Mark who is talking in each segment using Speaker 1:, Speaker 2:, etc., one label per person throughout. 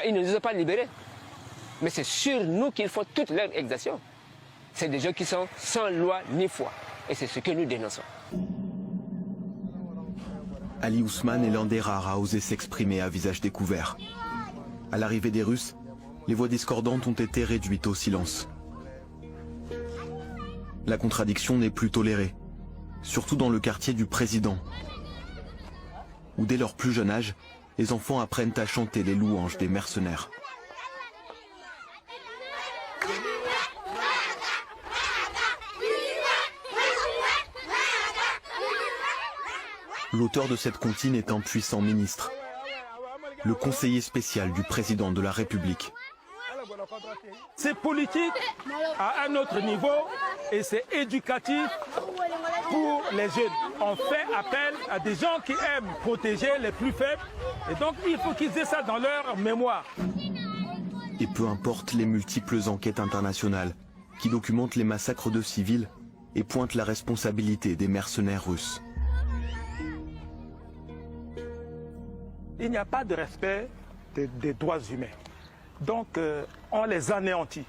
Speaker 1: ils ne nous ont pas libérés. Mais c'est sur nous qu'ils font toute leur exaction. C'est des gens qui sont sans loi ni foi. Et c'est ce que nous dénonçons.
Speaker 2: Ali Ousmane est l'un des rares à oser s'exprimer à visage découvert. À l'arrivée des Russes, les voix discordantes ont été réduites au silence. La contradiction n'est plus tolérée, surtout dans le quartier du président, où dès leur plus jeune âge, les enfants apprennent à chanter les louanges des mercenaires. L'auteur de cette comptine est un puissant ministre, le conseiller spécial du président de la République.
Speaker 3: C'est politique à un autre niveau et c'est éducatif pour les jeunes. On fait appel à des gens qui aiment protéger les plus faibles et donc il faut qu'ils aient ça dans leur mémoire.
Speaker 2: Et peu importe les multiples enquêtes internationales qui documentent les massacres de civils et pointent la responsabilité des mercenaires russes.
Speaker 3: Il n'y a pas de respect des droits humains. Donc on les anéantit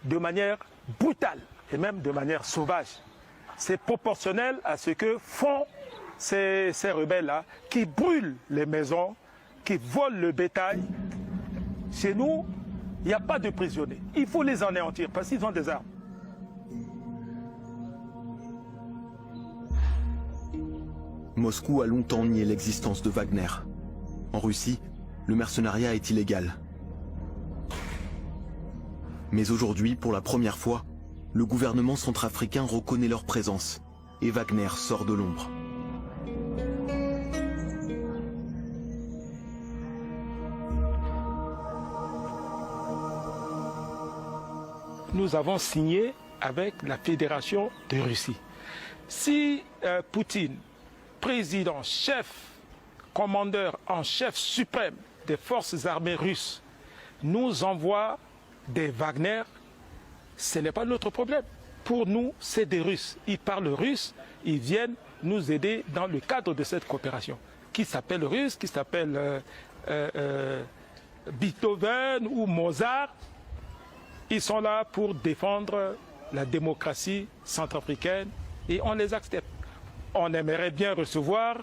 Speaker 3: de manière brutale et même de manière sauvage. C'est proportionnel à ce que font ces rebelles-là qui brûlent les maisons, qui volent le bétail. Chez nous, il n'y a pas de prisonniers. Il faut les anéantir parce qu'ils ont des armes.
Speaker 2: Moscou a longtemps nié l'existence de Wagner. En Russie, le mercenariat est illégal. Mais aujourd'hui, pour la première fois, le gouvernement centrafricain reconnaît leur présence et Wagner sort de l'ombre.
Speaker 3: Nous avons signé avec la Fédération de Russie. Si Poutine, président, chef, commandeur en chef suprême des forces armées russes, nous envoie des Wagner, ce n'est pas notre problème. Pour nous, c'est des Russes. Ils parlent russe, ils viennent nous aider dans le cadre de cette coopération, qui s'appelle russe, qui s'appelle Beethoven ou Mozart. Ils sont là pour défendre la démocratie centrafricaine et on les accepte. On aimerait bien recevoir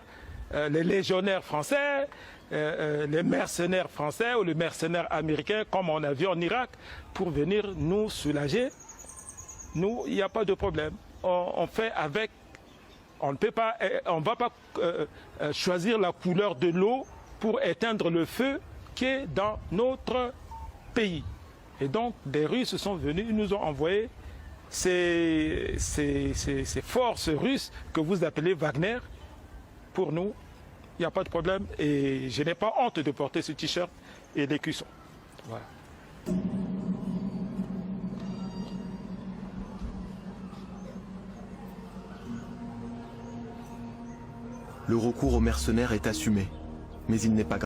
Speaker 3: les légionnaires français, les mercenaires français ou les mercenaires américains comme on a vu en Irak pour venir nous soulager. Nous, il n'y a pas de problème. On fait avec. On ne peut pas, on va pas choisir la couleur de l'eau pour éteindre le feu qui est dans notre pays. Et donc, des Russes sont venus, ils nous ont envoyé ces forces russes que vous appelez Wagner. Pour nous, il n'y a pas de problème et je n'ai pas honte de porter ce t-shirt et les cuissons. Voilà.
Speaker 2: Le recours aux mercenaires est assumé, mais il n'est pas grave.